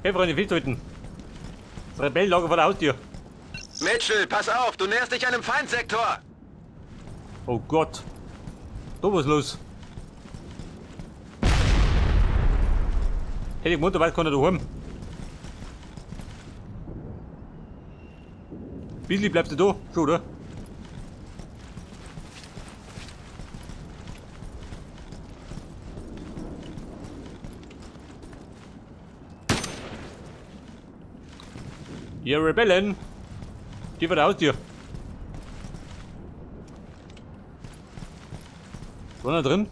Hey Freunde, festhalten. Das Rebellenlager vor der Haustür. Mitchell, pass auf, du näherst dich einem Feindsektor. Oh Gott. Da was los? Hätte ich gemeint, weiß keiner daheim. Billy, bleibst du da? Schon, oder? Ihr Rebellen! Steh vor der Haustür! War noch drin?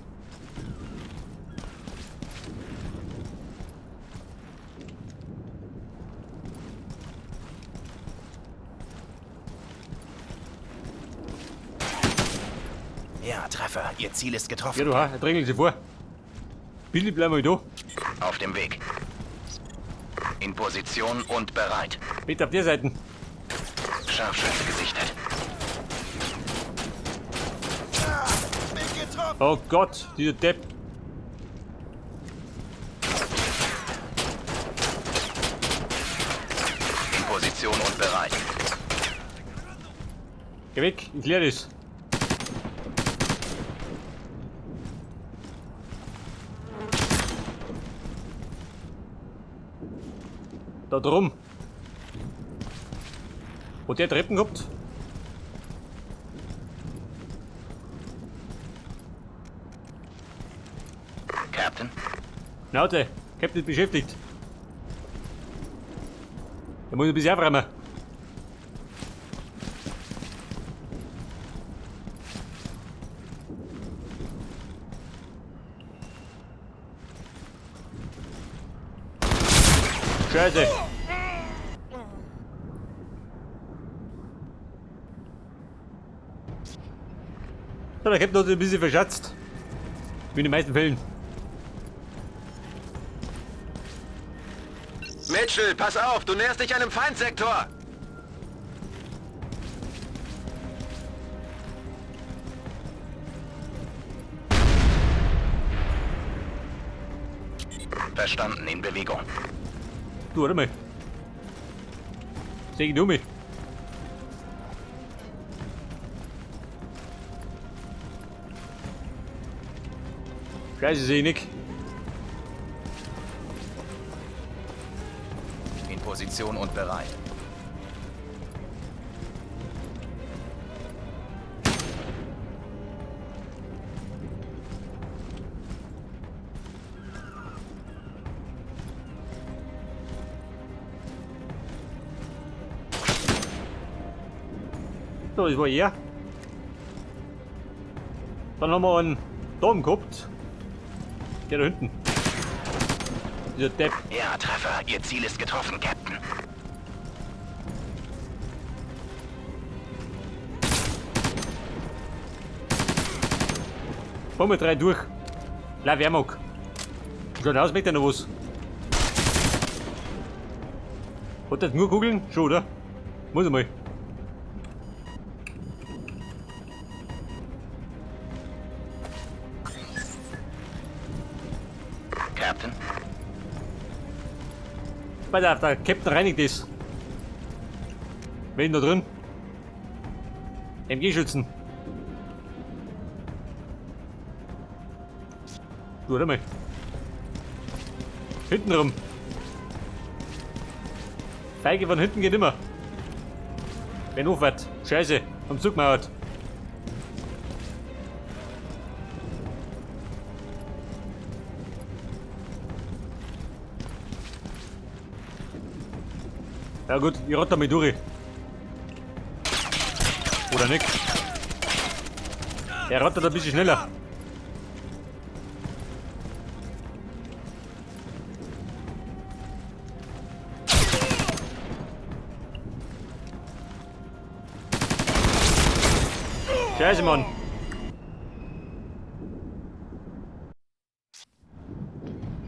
Ja, Treffer. Ihr Ziel ist Ja, getroffen. du, er drängelt sich vor. Billy, bleib mal da. Auf dem Weg. In Position und bereit. Bitte auf der Seite. Scharfschütze gesichtet. Oh Gott, dieser Depp. In Position und bereit. Geh weg, ich leer das. Da drum. Hat der Treppen gehabt? Captain. Naute, Captain beschäftigt. Da muss ich ein bisschen aufräumen. Scheiße. Ja, der Captain hat sich ein bisschen verschätzt. Wie in den meisten Fällen. Mitchell, pass auf, du näherst dich einem Feindsektor. Verstanden, in Bewegung. Du, warte mal. Seh ich um mich. Scheiße, seh ich nicht. In Position und bereit. So, das war er. Dann haben wir einen da oben gehabt. Der da hinten. Dieser Depp. Ja, Treffer. Ihr Ziel ist getroffen, Captain. Fahren wir 3 durch. Bleib Wehrmag. Schaut aus, mit noch was. Hat das nur Kugeln? Schon, oder? Muss einmal. Captain. Pass auf, der Captain reinigt das. Wen da drin? MG-Schützen. Du, warte mal. Hinten rum. Feige von hinten geht immer. Wenn hochwärts. Scheiße, am Zug mauert. Ja gut, ich rate damit durch. Oder nicht? Er rattert ein bisschen schneller. Scheiße, Mann.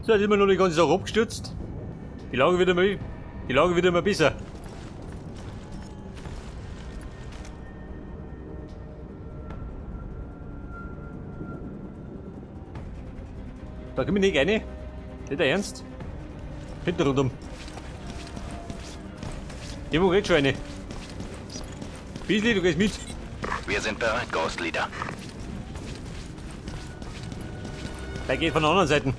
So, jetzt immer noch die ganze Sache abgestürzt. Die Lage wird immer besser. Da komm ich nicht rein. Nicht der Ernst. Hinten rundum. Irgendwo geht schon eine. Beasley, du gehst mit. Wir sind bereit, Ghost Leader. Der geht von der anderen Seite.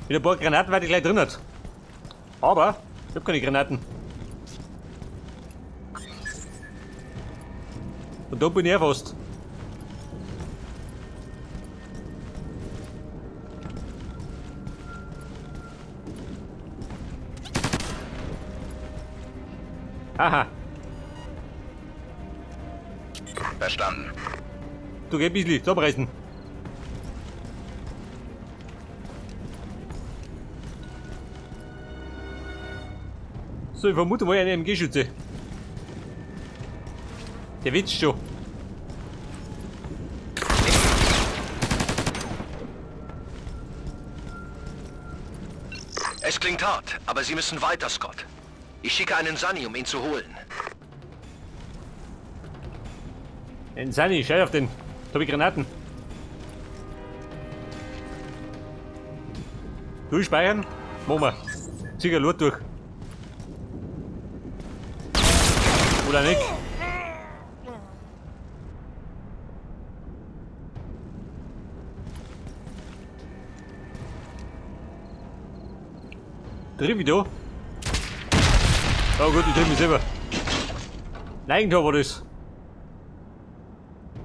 Mit ein paar Granaten werde ich gleich drin hat. Aber ich habe keine Granaten. Und da bin ich fast. Aha, Verstanden. du geh ein bisschen abreißen. So, ich vermute mal eine MG-Schütze. Der witzt schon. Es klingt hart, aber Sie müssen weiter, Scott. Ich schicke einen Sunny, um ihn zu holen. Ein Sunny, scheiß auf den. Da hab ich Granaten. Durchspeichern? Machen wir. Zieh ein Lot durch. Oder nicht? Triff ich da? Oh gut, ich triff mich selber. Nein, da war das.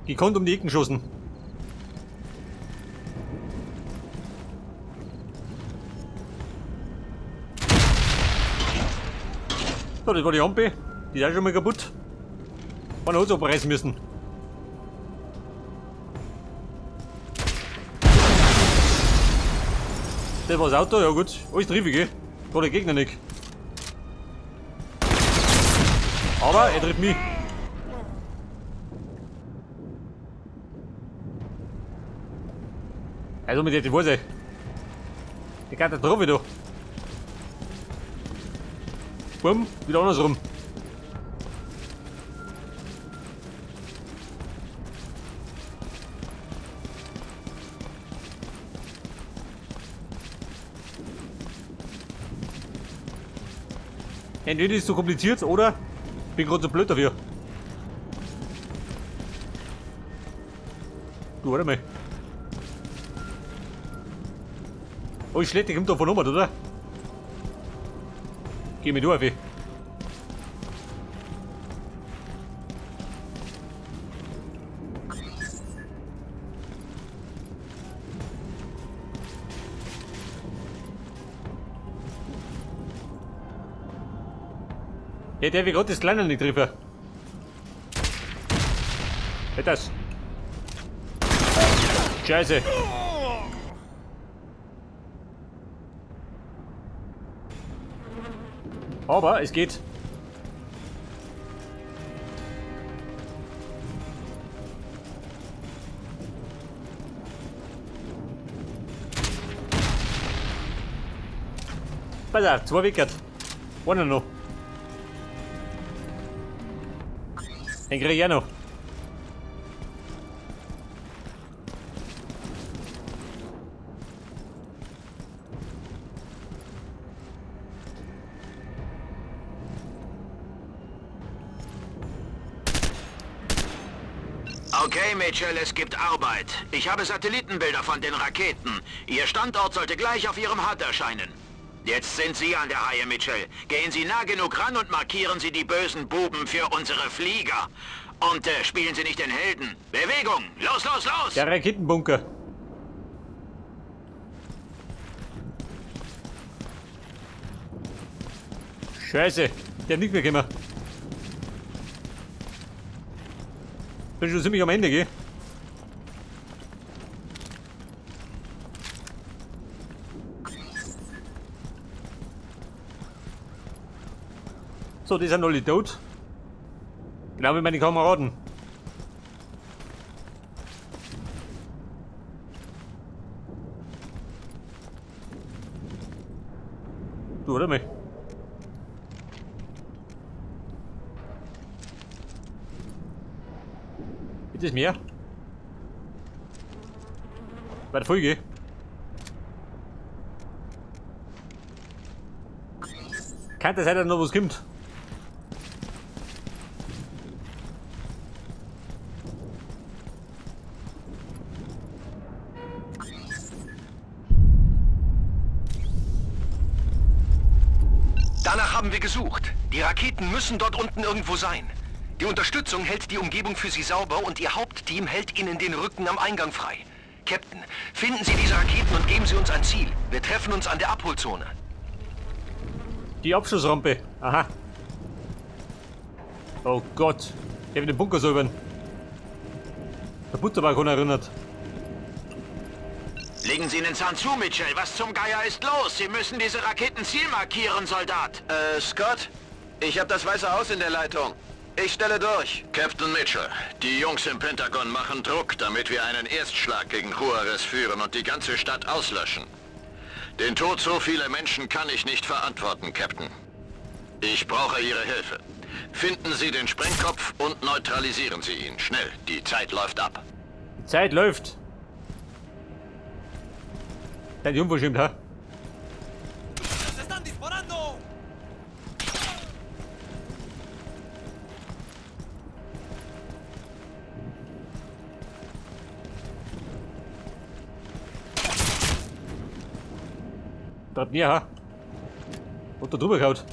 Gekonnt um die Ecken geschossen. So, das war die Ampe. Die ist auch schon mal kaputt. Man hat es abreißen müssen. Das war das Auto, ja gut. Alles triffig, gell? War der Gegner nicht. Aber er trifft mich. Also mit der Hose. Die Katastrophe da. Bumm, wieder andersrum. Entweder ist es zu kompliziert oder bin gerade so blöd dafür. Du, warte mal. Oh, ich schlägt, die kommt da von oben, oder? Geh mir durch. Ja, der will gerade das Kleine nicht treffen. Ja, das. Scheiße. Aber es geht. Pass auf, 2 Wickert. Einer noch. Den krieg ich auch noch. Okay, Mitchell, es gibt Arbeit. Ich habe Satellitenbilder von den Raketen. Ihr Standort sollte gleich auf Ihrem HUD erscheinen. Jetzt sind Sie an der Reihe, Mitchell. Gehen Sie nah genug ran und markieren Sie die bösen Buben für unsere Flieger. Und spielen Sie nicht den Helden. Bewegung! Los, los, los! Der Raketenbunker. Scheiße, der hat nicht mehr gekommen. Bin schon ziemlich am Ende, gell? So, die sind alle tot. Genau wie meine Kameraden. Du, oder mich? Gibt es mehr? Bei der Folge. Kann das sein, dass noch was kommt? Danach haben wir gesucht. Die Raketen müssen dort unten irgendwo sein. Die Unterstützung hält die Umgebung für Sie sauber und Ihr Hauptteam hält Ihnen den Rücken am Eingang frei. Captain, finden Sie diese Raketen und geben Sie uns ein Ziel. Wir treffen uns an der Abholzone. Die Abschlussrampe. Aha. Oh Gott. Ich habe den Bunker säubern. Der Butterbalkon erinnert. Legen Sie den Zahn zu, Mitchell. Was zum Geier ist los? Sie müssen diese Raketen Ziel markieren, Soldat. Scott? Ich habe das Weiße Haus in der Leitung. Ich stelle durch. Captain Mitchell, die Jungs im Pentagon machen Druck, damit wir einen Erstschlag gegen Juarez führen und die ganze Stadt auslöschen. Den Tod so vieler Menschen kann ich nicht verantworten, Captain. Ich brauche Ihre Hilfe. Finden Sie den Sprengkopf und neutralisieren Sie ihn. Schnell, die Zeit läuft ab. Die Zeit läuft. Seid ihr unverschämt, ha? Da hat mir, ha? Und da drüber gehaut.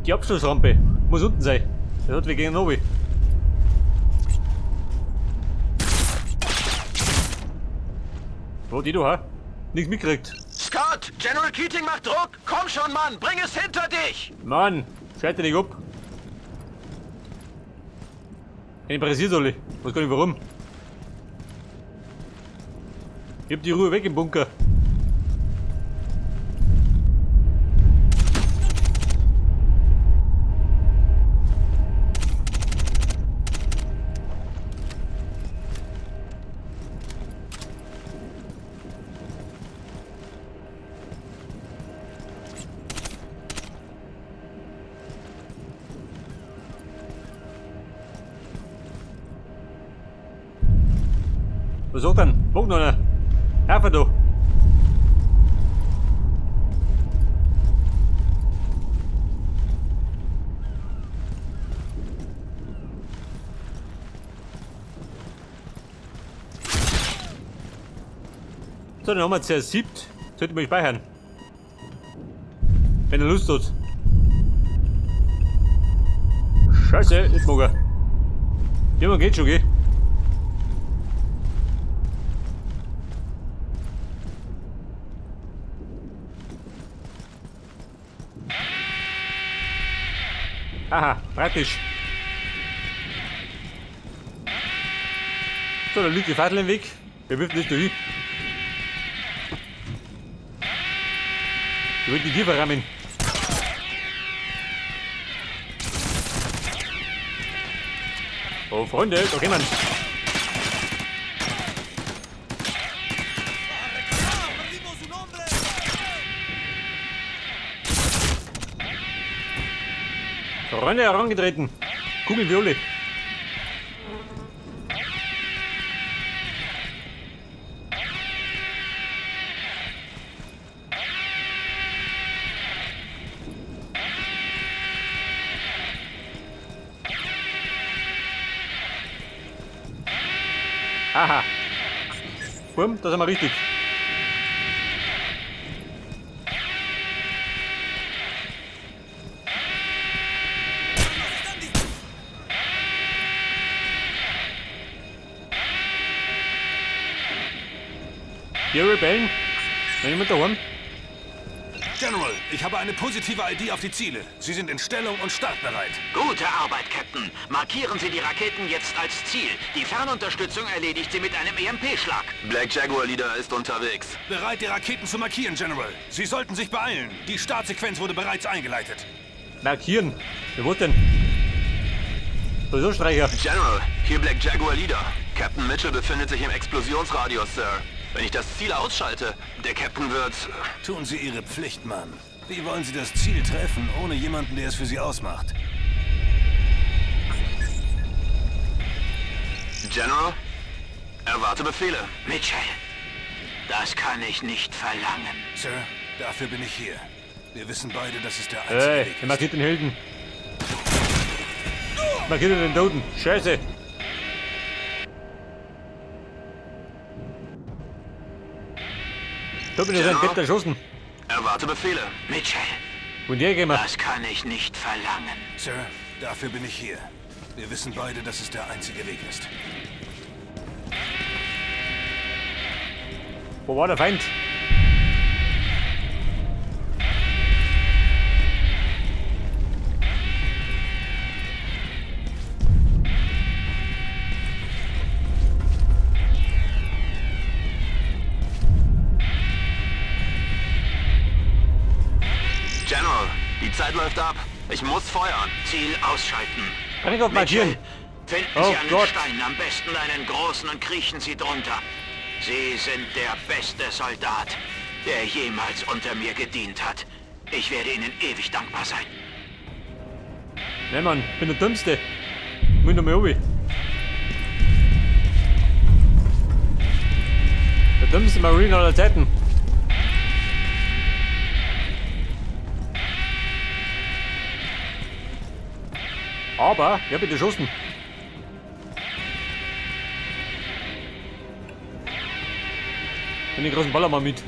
Die Abschlussrampe muss unten sein. Das hat wir gegen oben. Wo die du, ha? Nichts mitgekriegt. Scott, General Keating macht Druck. Komm schon, Mann, bring es hinter dich. Mann, schalte dich ab. Eine Brasilsolle. Weiß gar nicht warum. Ich hab die Ruhe weg im Bunker. Was sagt denn? Morgen noch einer. Helfer da. So, dann haben wir jetzt erst 7. Sollte man speichern. Wenn er Lust hat. Scheiße, nicht mag er. Jemand geht schon, geh. Aha, praktisch. So, da liegt die Fahrtel im Weg. Wer wirft nicht durch? Ich will die tiefer rammen. Oh, Freunde, da gehen wir. Freunde herangetreten. Kugel Viole. Aha. Bumm, da sind wir richtig. Hier, Rebellen. Ist jemand daheim? General, ich habe eine positive ID auf die Ziele. Sie sind in Stellung und startbereit. Gute Arbeit, Captain. Markieren Sie die Raketen jetzt als Ziel. Die Fernunterstützung erledigt sie mit einem EMP-Schlag. Black Jaguar Leader ist unterwegs. Bereit, die Raketen zu markieren, General. Sie sollten sich beeilen. Die Startsequenz wurde bereits eingeleitet. Markieren. Wer wurde denn? So, Streicher. General, hier Black Jaguar Leader. Captain Mitchell befindet sich im Explosionsradius, Sir. Wenn ich das Ziel ausschalte, der Captain wird... Tun Sie Ihre Pflicht, Mann. Wie wollen Sie das Ziel treffen, ohne jemanden, der es für Sie ausmacht? General, erwarte Befehle. Mitchell, das kann ich nicht verlangen. Sir, dafür bin ich hier. Wir wissen beide, dass es der einzige Ey, Weg er ist. markiert den Helden. Markiert den Toten. Scheiße. Da bin ich sein Bett erschossen. Erwarte Befehle. Mitchell, Und der gehen wir. das kann ich nicht verlangen. Sir, dafür bin ich hier. Wir wissen beide, dass es der einzige Weg ist. Wo war der Feind? General, die Zeit läuft ab. Ich muss feuern. Ziel ausschalten. Kann ich auf markieren? Mitchell, finden Oh Sie einen Gott. Stein, am besten einen großen, und kriechen Sie drunter. Sie sind der beste Soldat, der jemals unter mir gedient hat. Ich werde Ihnen ewig dankbar sein. Ne Mann, ich bin der Dümmste. Muss noch mal obi. Der dümmste Marine aller Zeiten. Aber, ich hab ihn geschossen. Bin den großen Baller mal mit.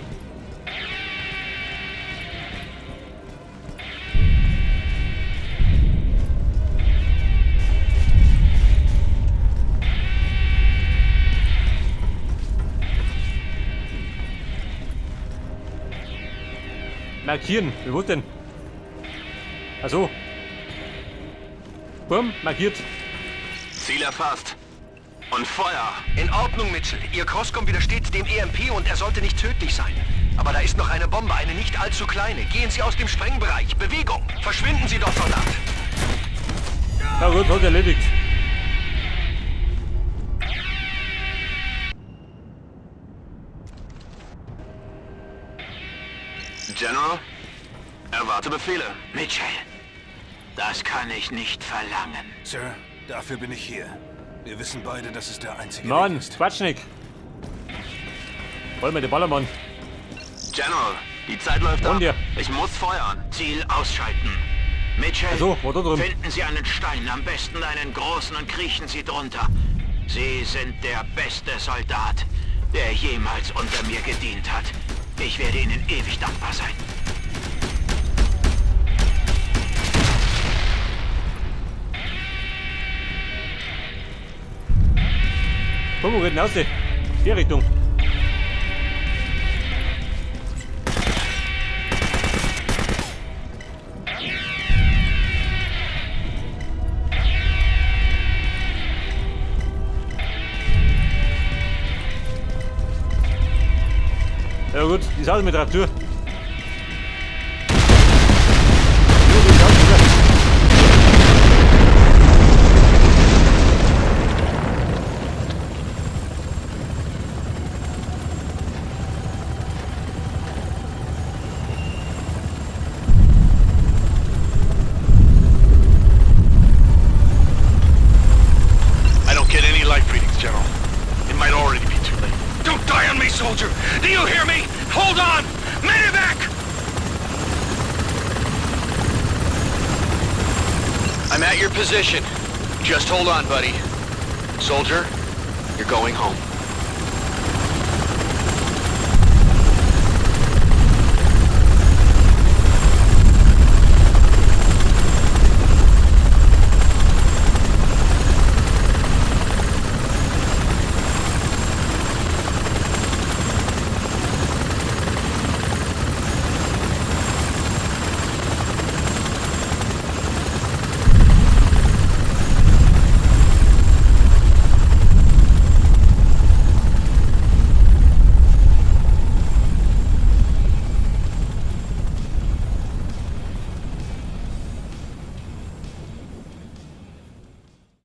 Markieren, wie wo denn? Achso. Bumm, markiert. Ziel erfasst. Und Feuer. In Ordnung, Mitchell. Ihr Crosscom widersteht dem EMP und er sollte nicht tödlich sein. Aber da ist noch eine Bombe, eine nicht allzu kleine. Gehen Sie aus dem Sprengbereich. Bewegung! Verschwinden Sie doch, Soldat! Na gut, hat erledigt. General, erwarte Befehle. Mitchell, das kann ich nicht verlangen. Sir, dafür bin ich hier. Wir wissen beide, dass es der einzige Weg Mann, ist. Quatsch nicht. Hol mir den Ballermann. General, die Zeit läuft Und ab. dir? Ich muss feuern. Ziel ausschalten. Mitchell, Ach so, wo da drüben? finden Sie einen Stein, am besten einen großen, und kriechen Sie drunter. Sie sind der beste Soldat, der jemals unter mir gedient hat. Ich werde Ihnen ewig dankbar sein. Komm, wo geht denn aus? Die Richtung. Ja gut, die Sache mit der Tür. I don't get any life readings, General. It might already be too late. Don't die on me, soldier! Do you hear me? Hold on! Medevac! I'm at your position. Just hold on, buddy. Soldier, you're going home.